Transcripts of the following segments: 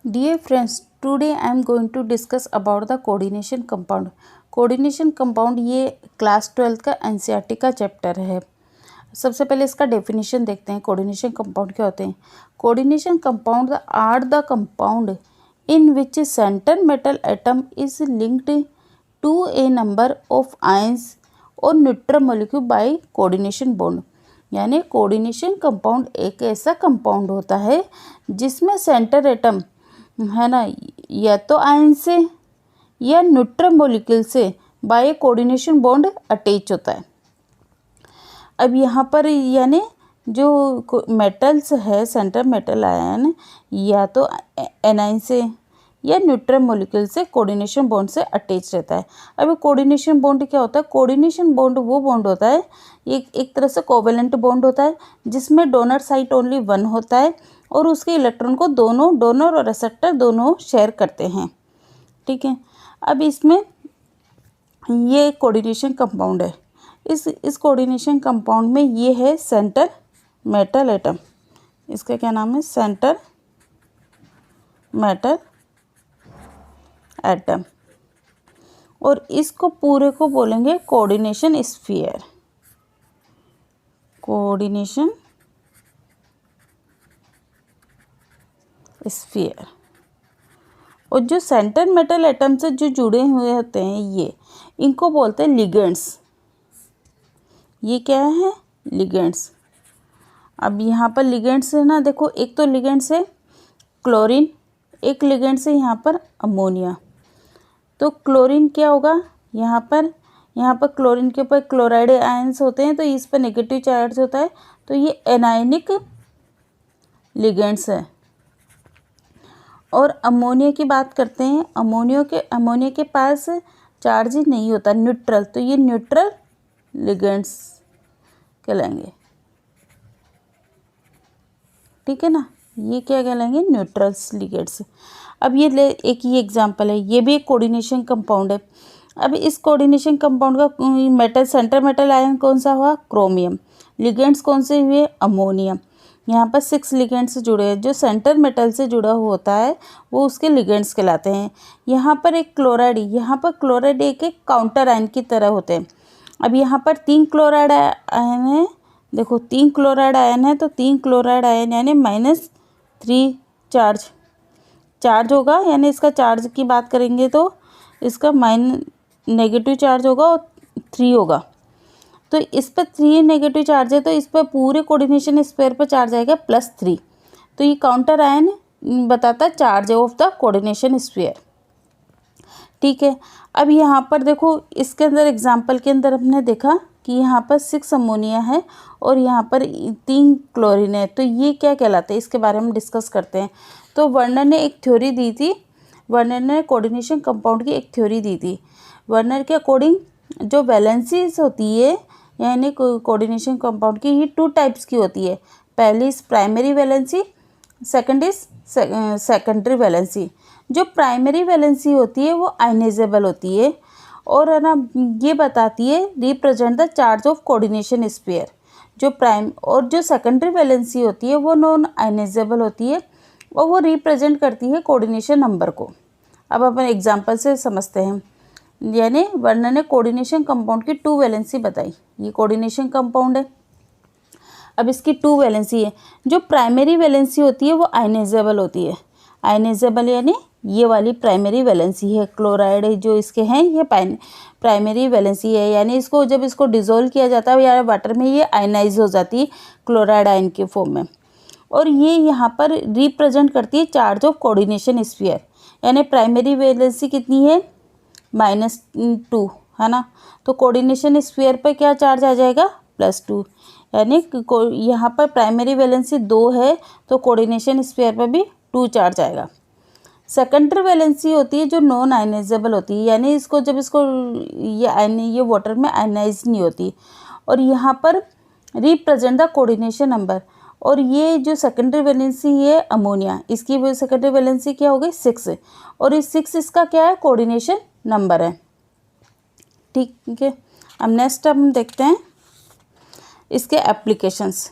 Dear friends, today I am going to discuss about the coordination compound. Coordination compound ये class 12 का NCERT का chapter है। सबसे पहले इसका डेफिनेशन देखते हैं। कोऑर्डिनेशन कंपाउंड क्या होते हैं? Coordination compound are the compound in which center metal atom is linked to a number of ions और neutral molecule by coordination bond. यानी कोऑर्डिनेशन कंपाउंड एक ऐसा कंपाउंड होता है जिसमें सेंटर एटम है ना, या तो आयन से या न्यूट्रल मॉलिक्यूल से बाय कोऑर्डिनेशन बॉन्ड अटैच होता है। अब यहाँ पर यानी जो मेटल्स है, सेंटर मेटल आयन या तो एनाइन से या न्यूट्रल मॉलिक्यूल से कोऑर्डिनेशन बॉन्ड से अटैच रहता है। अब कोऑर्डिनेशन बॉन्ड क्या होता है? कोऑर्डिनेशन बॉन्ड वो बॉन्ड होता है, एक तरह से कोवेलेंट बॉन्ड होता है जिसमें डोनर साइट ओनली वन होता है और उसके इलेक्ट्रॉन को दोनों डोनर और रिसेप्टर दोनों शेयर करते हैं। ठीक है, अब इसमें ये कोऑर्डिनेशन कंपाउंड है। इस कोऑर्डिनेशन कंपाउंड में ये है सेंटर मेटल एटम। इसका क्या नाम है? Centre metal atom. और इसको पूरे को बोलेंगे कोऑर्डिनेशन स्फीयर। Coordination sphere. और जो सेंटर मेटल एटम से जो जुड़े हुए होते हैं ये, इनको बोलते हैं लिगेंड्स। ये क्या है? लिगेंड्स। अब यहाँ पर लिगेंड्स है ना, देखो एक तो लिगेंड्स है क्लोरीन, एक लिगेंड्स है यहाँ पर अमोनिया। तो क्लोरीन क्या होगा? यहाँ पर क्लोरीन के ऊपर क्लोराइड आयंस होते हैं तो इस पर नेगेटिव चार्ज होता है, तो ये एनायनिक लिगेंड्स है। और अमोनिया की बात करते हैं, अमोनिया के पास चार्ज नहीं होता, न्यूट्रल, तो ये न्यूट्रल लिगेंड्स कहलाएंगे। ठीक है ना, ये क्या कहलाएंगे? Neutrals ligands. अब ये एक ही एग्जांपल है, ये भी एक कोऑर्डिनेशन कंपाउंड है। अब इस कोऑर्डिनेशन कंपाउंड का मेटल सेंटर मेटल आयन कौन सा हुआ? क्रोमियम। लिगेंड्स कौन से हुए? अमोनियम। यहाँ पर 6 लिगेंड्स जुड़े हैं। जो सेंटर मेटल से जुड़ा होता है वो उसके लिगेंड्स कहलाते हैं। यहाँ पर एक क्लोराइड एक काउंटर आयन की तरह होते हैं। अब यहाँ पर 3 क्लोराइड आयन है, देखो 3 क्लोराइड आयन है, तो 3 क्लोराइड आयन यानी -3 चार्ज होगा। यानी इसका चार्ज की बात करेंगे तो इसका नेगेटिव चार्ज होगा और 3 होगा। तो इस पर 3 नेगेटिव चार्ज है तो इस पर पूरे कोऑर्डिनेशन स्फीयर पर चार्ज आएगा +3। तो ये काउंटर आयन बताता है charge of the coordination sphere. ठीक है, अब यहाँ पर देखो इसके अंदर एग्जांपल के अंदर हमने देखा कि यहाँ पर 6 अमोनिया है और यहाँ पर 3 क्लोरीन है। तो ये क्या कहलाते हैं, इसके बारे में डिस्कस करते हैं। तो वर्नर ने एक थ्योरी दी थी, वर्नर ने कोऑर्डिनेशन कंपाउंड की एक थ्योरी दी थी। वर्नर के अकॉर्डिंग जो वैलेंसीज होती है यानी कोऑर्डिनेशन कंपाउंड की, ये 2 टाइप्स की होती है। पहली इस primary valency, second is secondary valency. जो प्राइमरी वैलेंसी होती है वो आयनाइजेबल होती है और है ना, ये बताती है represent the charge of coordination sphere. जो सेकेंडरी वैलेंसी होती है वो नॉन आयनाइजेबल होती है और वो रिप्रेजेंट करती है कोऑर्डिनेशन नंबर को। अब अपन एग्जांपल से समझते हैं। यानी वर्नर ने कोऑर्डिनेशन कंपाउंड की 2 वैलेंसी बताई। ये कोऑर्डिनेशन कंपाउंड है। अब इसकी 2 वैलेंसी है। जो प्राइमरी वैलेंसी होती है वो आयनाइजेबल होती है। आयनाइजेबल यानी ये वाली प्राइमरी वैलेंसी है। क्लोराइड जो इसके हैं ये प्राइमरी वैलेंसी है, यानी जब इसको डिसॉल्व किया जाता है या वाटर में ये आयनाइज हो जाती है क्लोराइड आयन के फॉर्म में। और ये यहाँ पर रिप्रेजेंट करती है चार्ज ऑफ कोऑर्डिनेशन स्फीयर। यानी प्राइमरी वैलेंसी कितनी है? -2 है ना, तो कोऑर्डिनेशन स्फीयर पर क्या चार्ज आ जाएगा? +2। यानी यहाँ पर प्राइमरी वैलेंसी 2 है तो कोऑर्डिनेशन स्फीयर पर भी 2 चार्ज आएगा। सेकेंडरी वैलेंसी होती है जो नॉन आयनाइजेबल होती है, यानी ये वाटर में आयनाइज नहीं होती। और यहाँ पर रिप्रेजेंट द कोऑर्डिनेशन नंबर। और ये जो सेकेंडरी वैलेंसी है अमोनिया, इसकी सेकेंडरी वैलेंसी क्या हो गई? 6। और इस 6 इसका क्या है? कोऑर्डिनेशन नंबर है। ठीक है, अब नेक्स्ट हम देखते हैं इसके एप्लीकेशंस।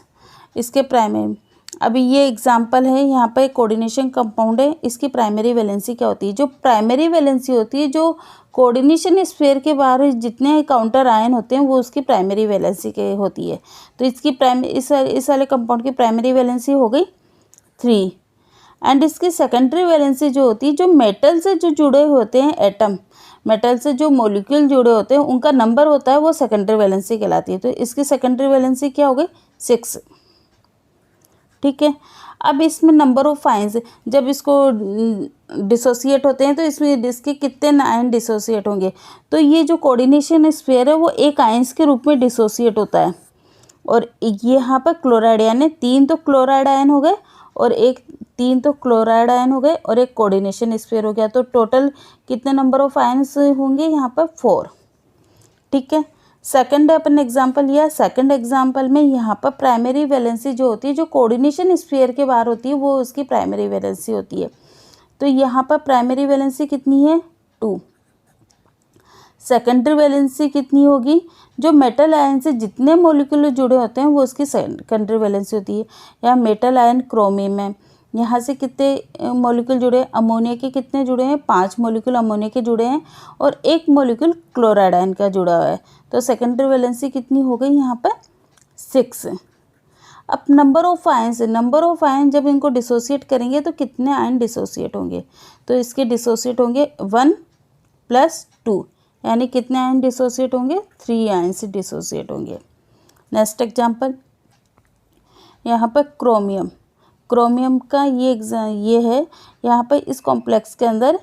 इसके प्राइमरी अभी ये एग्जांपल है, यहाँ पर कोऑर्डिनेशन कंपाउंड है, इसकी प्राइमरी वैलेंसी क्या होती है? जो प्राइमरी वैलेंसी होती है, जो कोऑर्डिनेशन स्फीयर के बाहर जितने काउंटर आयन होते हैं वो उसकी प्राइमरी वैलेंसी के होती है। तो इसकी इस वाले कंपाउंड की प्राइमरी वैलेंसी हो गई 3। एंड इसकी सेकेंडरी वैलेंसी जो होती है, जो मेटल से जो जुड़े होते हैं एटम, मेटल से जो मॉलिक्यूल जुड़े होते हैं उनका नंबर होता है, वो सेकेंडरी वैलेंसी कहलाती है। तो इसकी सेकेंडरी वैलेंसी क्या हो गई? 6। ठीक है। अब इसमें नंबर ऑफ आयन्स, जब इसको डिसोसिएट होते हैं तो इसमें इसके कितने आयन डिसोसिएट होंगे? तो ये जो कोऑर्डिनेशन स्फीयर है वो एक आयन्स के रूप में डिसोसिएट होता है। और यहाँ पर क्लोराइड यानी 3 तो क्लोराइड आयन हो गए और 3 तो क्लोराइड आयन हो गए और एक कोऑर्डिनेशन स्फीयर हो गया। तो टोटल कितने नंबर ऑफ आयन्स होंगे यहाँ पर? 4। ठीक है। सेकंड अपन एग्जांपल लिया, सेकंड एग्जांपल में यहाँ पर प्राइमरी वैलेंसी जो होती है, जो कोऑर्डिनेशन स्फीयर के बाहर होती है, वो उसकी प्राइमरी वैलेंसी होती है। तो यहाँ पर प्राइमरी वैलेंसी कितनी है? 2। सेकेंडरी वैलेंसी कितनी होगी? जो मेटल आयन से जितने मॉलिक्यूल जुड़े होते हैं वो उसकी सेकेंडरी वैलेंसी होती है। यहाँ मेटल आयन क्रोमियम है, यहाँ से कितने मॉलिक्यूल जुड़े हैं? अमोनिया के कितने जुड़े हैं? 5 मॉलिक्यूल अमोनिया के जुड़े हैं और 1 मॉलिक्यूल क्लोराइड आयन का जुड़ा हुआ है। तो सेकेंडरी वैलेंसी कितनी हो गई यहाँ पर? 6। अब नंबर ऑफ आयन जब इनको डिसोसिएट करेंगे तो कितने आयन डिसोसिएट होंगे? तो इसके डिसोसिएट होंगे 1 + 2, यानी कितने आयन डिसोसिएट होंगे? 3 आयन से डिसोसिएट होंगे। नेक्स्ट एग्जांपल, यहाँ पर क्रोमियम का ये है। यहाँ पर इस कॉम्प्लेक्स के अंदर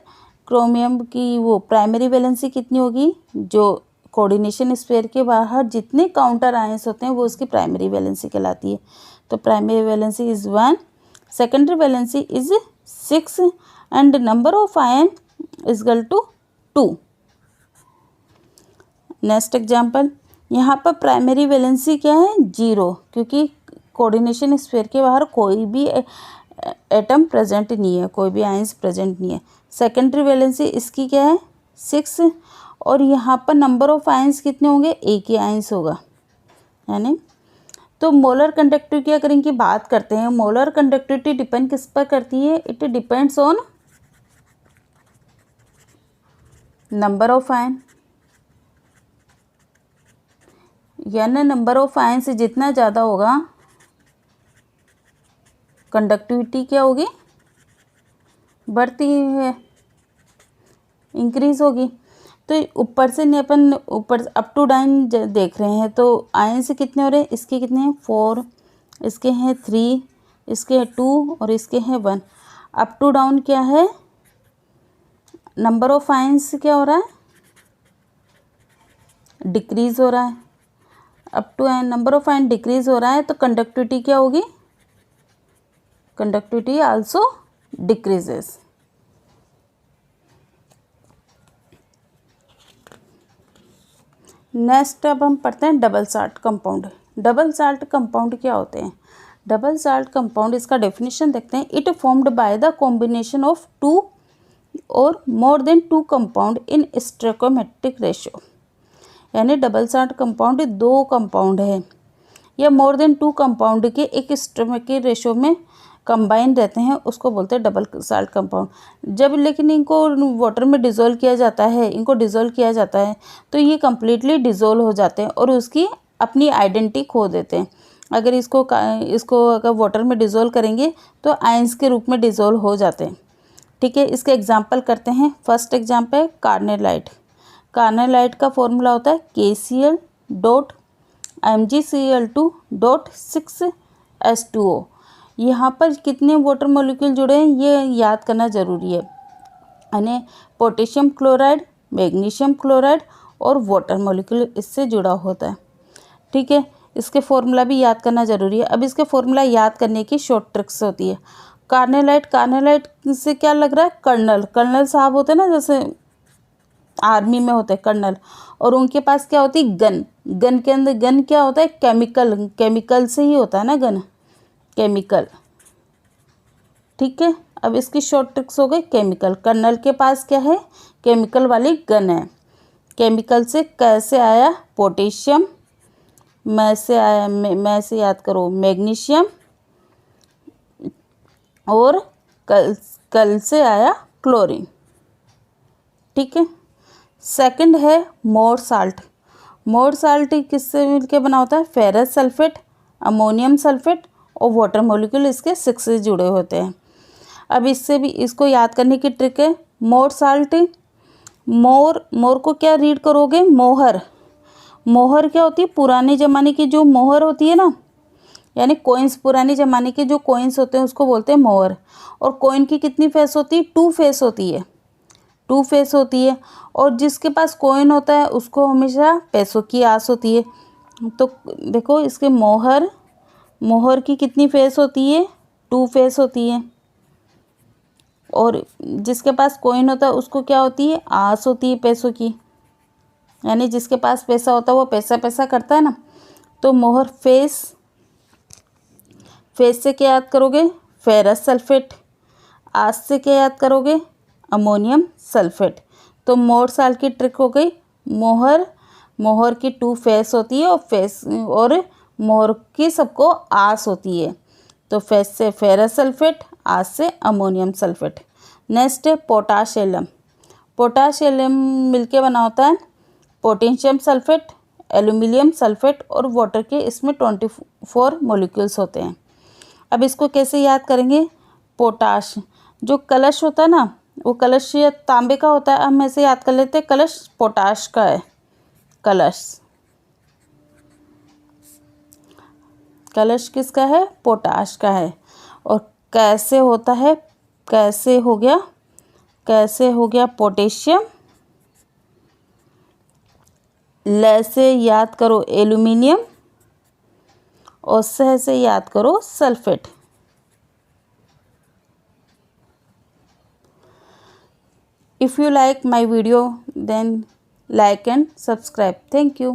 क्रोमियम की वो प्राइमरी वैलेंसी कितनी होगी? जो कोऑर्डिनेशन स्फीयर के बाहर जितने काउंटर आयंस होते हैं वो उसकी प्राइमरी वैलेंसी कहलाती है। तो primary valency is 1, secondary valency is 6 and number of ion is equal to 2। Next example, यहाँ पर प्राइमरी वैलेंसी क्या है? 0, क्योंकि कोऑर्डिनेशन स्फीयर के बाहर कोई भी एटम प्रेजेंट नहीं है, कोई भी आयंस प्रेजेंट नहीं है। सेकेंडरी वैलेंसी इसकी क्या है? 6। और यहाँ पर नंबर ऑफ आयंस कितने होंगे? एक ही आयंस होगा, यानी। तो मोलर कंडक्टिविटी की अगर इनकी बात करते हैं, मोलर कंडक्टिविटी डिपेंड किस पर करती है? It depends on number of ion, यानी नंबर ऑफ आयन से जितना ज़्यादा होगा कंडक्टिविटी क्या होगी? बढ़ती है, इंक्रीज होगी। तो ऊपर से नहीं, अपन ऊपर अप टू डाउन देख रहे हैं। तो आयन से कितने हो रहे हैं? इसके कितने हैं? 4, इसके हैं 3, इसके हैं 2 और इसके हैं 1। अप टू डाउन क्या है? नंबर ऑफ आयन्स क्या हो रहा है? डिक्रीज हो रहा है। Up to number of ion decrease हो रहा है तो कंडक्टिविटी क्या होगी? Conductivity also decreases. नेक्स्ट अब हम पढ़ते हैं double salt compound. Double salt compound क्या होते हैं? डबल साल्ट कंपाउंड, इसका डेफिनेशन देखते हैं। It formed by the combination of 2 और more than 2 compound in stoichiometric ratio. यानी डबल साल्ट कंपाउंड 2 कंपाउंड है या मोर देन 2 कंपाउंड के एक स्टोइकोमेट्रिक रेशियो में कंबाइन रहते हैं, उसको बोलते हैं डबल साल्ट कंपाउंड। जब लेकिन इनको वाटर में डिज़ोल्व किया जाता है, तो ये कम्प्लीटली डिज़ोल्व हो जाते हैं और उसकी अपनी आइडेंटिटी खो देते हैं। अगर इसको अगर वाटर में डिज़ोल्व करेंगे तो आयंस के रूप में डिज़ोल्व हो जाते हैं। ठीक है, इसके एग्जाम्पल करते हैं। फर्स्ट एग्जाम्पल है कार्नेलाइट। कार्नेलाइट का फॉर्मूला होता है KCl.MgCl2.6H2O। यहाँ पर कितने वाटर मॉलिक्यूल जुड़े हैं ये याद करना ज़रूरी है, यानी पोटेशियम क्लोराइड, मैग्नीशियम क्लोराइड और वाटर मॉलिक्यूल इससे जुड़ा होता है। ठीक है, इसके फॉर्मूला भी याद करना ज़रूरी है। अब इसके फॉर्मूला याद करने की शॉर्ट ट्रिक्स होती है। कार्नेलाइट से क्या लग रहा है? कर्नल साहब होते हैं ना, जैसे आर्मी में होते हैं कर्नल, और उनके पास क्या होती है? गन के अंदर गन क्या होता है? केमिकल से ही होता है ना गन, केमिकल। ठीक है, अब इसकी शॉर्ट ट्रिक्स हो गई। केमिकल, कर्नल के पास क्या है? केमिकल वाली गन है। केमिकल से कैसे आया? पोटेशियम, मैं से याद करो मैग्नीशियम, और कल कल से आया क्लोरीन। ठीक है। सेकंड है मोर साल्ट। मोर साल्ट किससे मिलके बना होता है? फेरस सल्फेट, अमोनियम सल्फेट और वाटर मॉलिक्यूल इसके 6 से जुड़े होते हैं। अब इससे भी इसको याद करने की ट्रिक है। मोर साल्ट, मोर को क्या रीड करोगे? मोहर। मोहर क्या होती है? पुराने ज़माने की जो मोहर होती है ना, यानी कॉइन्स, पुराने ज़माने के जो कॉइन्स होते हैं उसको बोलते हैं मोहर। और कॉइन की कितनी फेस होती है? 2 फेस होती है, 2 फेस होती है। और जिसके पास कॉइन होता है उसको हमेशा पैसों की आस होती है। तो देखो इसके मोहर की कितनी फेस होती है? 2 फेस होती है। और जिसके पास कॉइन होता है उसको क्या होती है? आस होती है पैसों की, यानी जिसके पास पैसा होता है वो पैसा पैसा करता है ना। तो मोहर फेस से क्या याद करोगे? Ferrous sulphate. आस से क्या याद करोगे? Ammonium sulphate. तो मोर साल्ट की ट्रिक हो गई। मोहर की 2 फेस होती है और मोहर की सबको आस होती है। तो फेस से फेरस सल्फेट, आस से अमोनियम सल्फेट। नेक्स्ट है पोटाश एलम। पोटाश एलम मिलके बना होता है पोटेशियम सल्फेट, एल्यूमिनियम सल्फेट और वाटर के इसमें 24 मॉलिक्यूल्स होते हैं। अब इसको कैसे याद करेंगे? पोटाश, जो कलश होता है ना, वो कलश या तांबे का होता है, हम ऐसे याद कर लेते हैं कलश पोटाश का है। कलश किसका है? पोटाश का है। और कैसे होता है? कैसे हो गया पोटेशियम। ल से याद करो एल्यूमिनियम और सह से याद करो sulphate. If you like my video, then like and subscribe. Thank you.